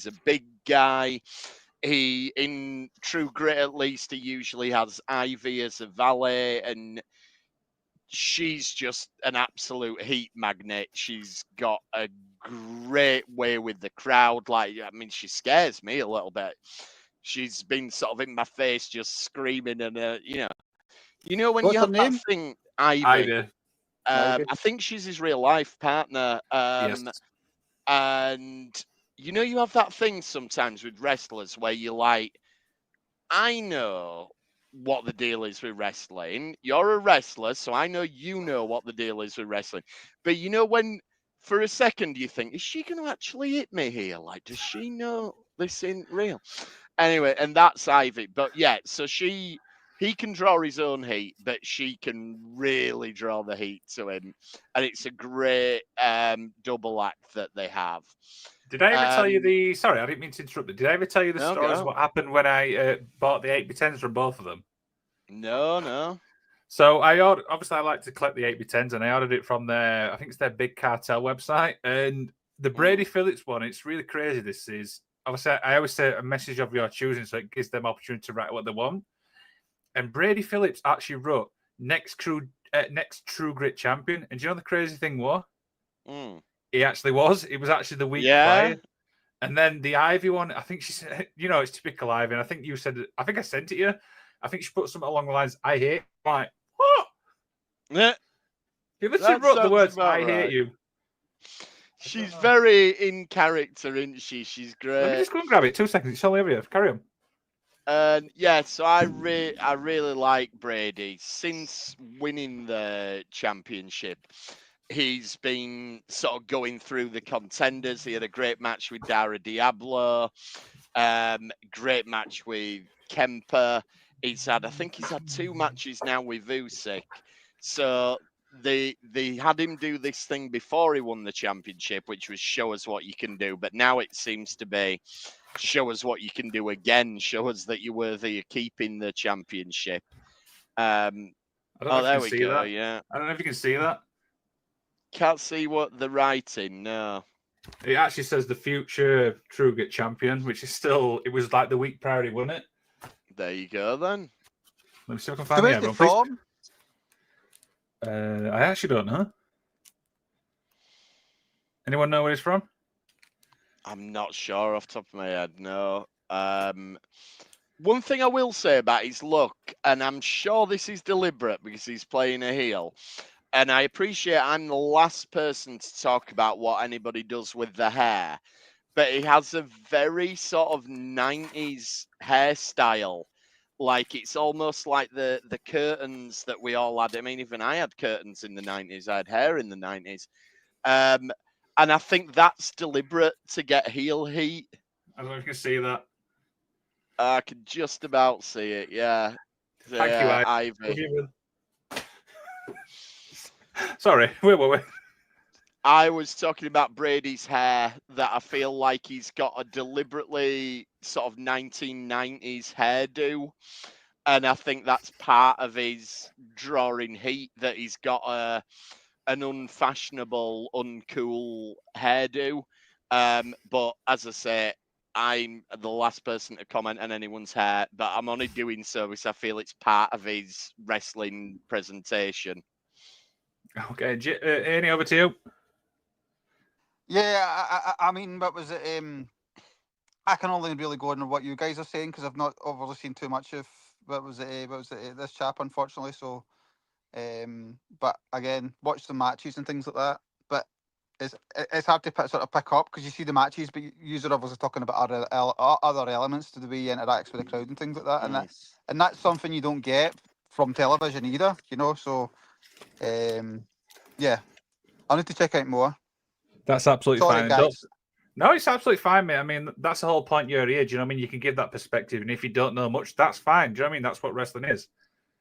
He's a big guy. He, in True Grit at least, he usually has Ivy as a valet, and she's just an absolute heat magnet. She's got a great way with the crowd. Like, I mean, she scares me a little bit. She's been sort of in my face, just screaming, and when What's you her have that name? thing, Ivy. Ivy. Ivy. I think she's his real life partner. Yes. And you have that thing sometimes with wrestlers where you're like, I know what the deal is with wrestling. You're a wrestler, so I know you know what the deal is with wrestling. But when for a second you think, is she going to actually hit me here? Like, does she know this isn't real? Anyway, and that's Ivy. But yeah, so he can draw his own heat, but she can really draw the heat to him. And it's a great double act that they have. Did I ever tell you sorry, I didn't mean to interrupt you. Did I ever tell you the stories of what happened when I bought the 8x10s from both of them? No. So I like to collect the 8x10s, and I ordered it from I think it's their Big Cartel website. And the Brady Phillips one, it's really crazy. This is, obviously, I always say a message of your choosing, so it gives them opportunity to write what they want. And Brady Phillips actually wrote next True Grit champion. And do you know the crazy thing was? He actually was. It was actually the week prior. And then the Ivy one, I think she said, it's typical Ivy. And I think you said, I think I sent it to you. I think she put something along the lines, I hate. I'm like, what? Yeah. He literally wrote the words, I hate you. She's very in character, isn't she? She's great. Let me just go and grab it. 2 seconds. It's all over here. Carry on. So I really like Brady. Since winning the championship, he's been sort of going through the contenders. He had a great match with Dara Diablo, great match with Kemper. I think he's had 2 matches now with Usyk. So they had him do this thing before he won the championship, which was show us what you can do. But now it seems to be show us what you can do again. Show us that you're worthy of keeping the championship. I don't know there if we you can see go. that. Yeah. I don't know if you can see that. Can't see what the writing. No. It actually says the future True Grit champion, which is still. It was like the week prior he won it. There you go then. Let me see if I can find the album. From? I actually don't know. Anyone know where he's from? I'm not sure off the top of my head. No. One thing I will say about his look, and I'm sure this is deliberate because he's playing a heel, and I appreciate I'm the last person to talk about what anybody does with the hair, but he has a very sort of 90s hairstyle. Like, it's almost like the curtains that we all had. I mean, even I had curtains in the 90s. I had hair in the 90s. And I think that's deliberate to get heel heat. I don't know if you can see that. I can just about see it, yeah. Thank you, Ivy. Sorry, where were we? I was talking about Brady's hair, that I feel like he's got a deliberately sort of 1990s hairdo. And I think that's part of his drawing heat, that he's got an unfashionable, uncool hairdo. But as I say, I'm the last person to comment on anyone's hair, but I'm only doing so because I feel it's part of his wrestling presentation. Okay, Ernie, over to you. Yeah, I mean, what was it? I can only really go on what you guys are saying because I've not overly seen too much of this chap, unfortunately. So, but again, watch the matches and things like that. But it's hard to sort of pick up because you see the matches, but you're obviously talking about other elements to the way he interacts with the crowd and things like that, and that's something you don't get from television either, So, yeah, I need to check out more. That's absolutely Sorry, fine. Guys. No, it's absolutely fine, mate. I mean, that's the whole point you're here. Do you know what I mean? You can give that perspective, and if you don't know much, that's fine. Do you know what I mean? That's what wrestling is.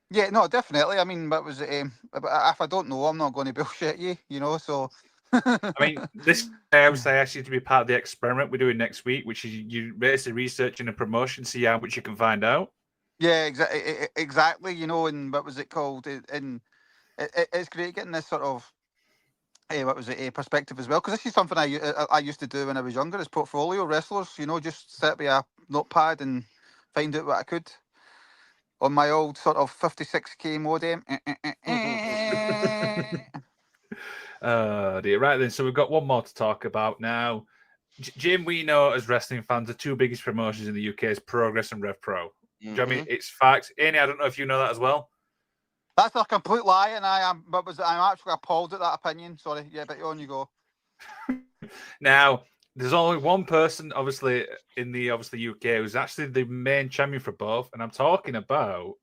Yeah, no, definitely. I mean, what was it? If I don't know, I'm not going to bullshit you, So, I mean, this I would say ask you to be part of the experiment we're doing next week, which is you basically researching a promotion, see how much you can find out. Yeah, exactly. And what was it called? And it's great getting this sort of what was it, a perspective as well, because this is something I used to do when I was younger as portfolio wrestlers. You know, just sit with a notepad and find out what I could on my old sort of 56k modem. Dear. Right then, so we've got one more to talk about now. Jim, we know as wrestling fans, the two biggest promotions in the UK is Progress and Rev Pro. Do you know what I mean? It's facts. Amy, I don't know if you know that as well. That's a complete lie, and I'm actually appalled at that opinion. Sorry, yeah, but on you go. Now, there's only one person, obviously, in the UK who's actually the main champion for both, and I'm talking about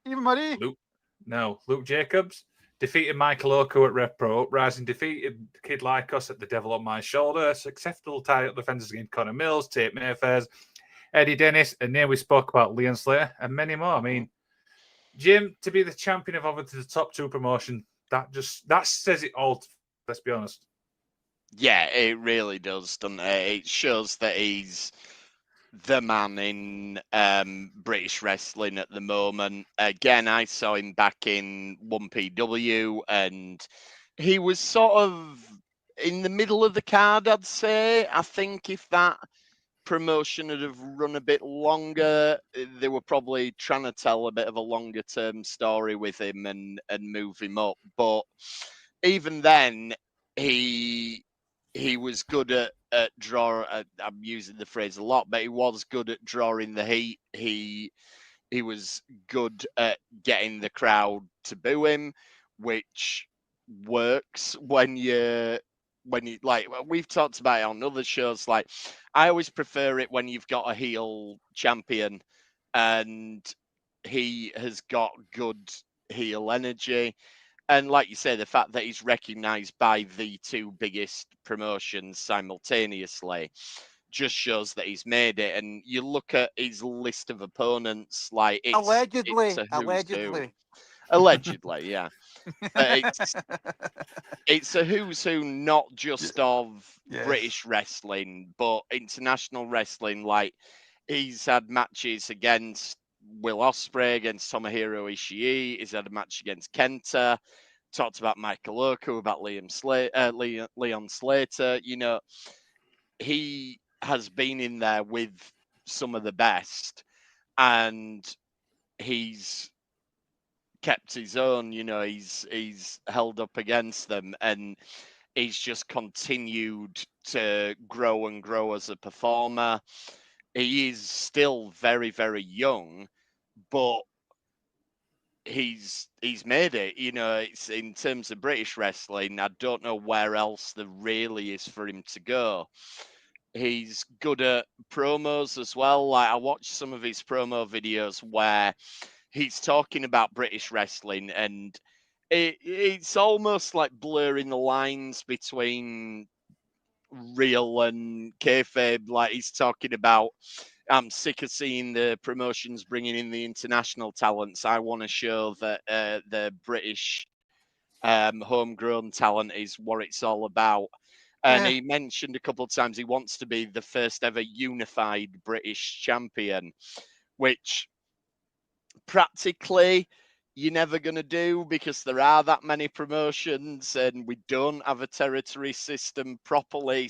Even Marie. Luke Jacobs defeated Michael Oko at Rev Pro Uprising, defeated Kid Like Us at the Devil on My Shoulder, successful title defenses against Connor Mills, Tate Mayfairs, Eddie Dennis, and then we spoke about Leon Slater and many more. I mean, Jim, to be the champion of over to the top two promotion, that says it all. Let's be honest. Yeah, it really does, doesn't it? It shows that he's the man in British wrestling at the moment. Again, I saw him back in 1PW, and he was sort of in the middle of the card, I'd say. I think if that promotion had have run a bit longer, they were probably trying to tell a bit of a longer term story with him and move him up. But even then, he was good at draw. I'm using the phrase a lot, but he was good at drawing the heat. He was good at getting the crowd to boo him, which works when you like we've talked about it on other shows. Like I always prefer it when you've got a heel champion and he has got good heel energy. And like you say, the fact that he's recognized by the two biggest promotions simultaneously just shows that he's made it. And you look at his list of opponents, like it's a who's who. Allegedly, yeah. But it's a who's who, not just of British wrestling, but international wrestling. Like he's had matches against Will Ospreay, against Tomohiro Ishii. He's had a match against Kenta. Talked about Michael Oko, about Leon Slater. You know, he has been in there with some of the best, and he's kept his own. You know, he's held up against them, and he's just continued to grow and grow as a performer. He is still very, very young, but he's made it. You know, it's in terms of British wrestling, I don't know where else there really is for him to go. He's good at promos as well. Like I watched some of his promo videos where he's talking about British wrestling, and it's almost like blurring the lines between real and kayfabe. Like he's talking about, I'm sick of seeing the promotions bringing in the international talents. I want to show that the British homegrown talent is what it's all about. And he mentioned a couple of times he wants to be the first ever unified British champion, which practically you're never going to do because there are that many promotions and we don't have a territory system properly.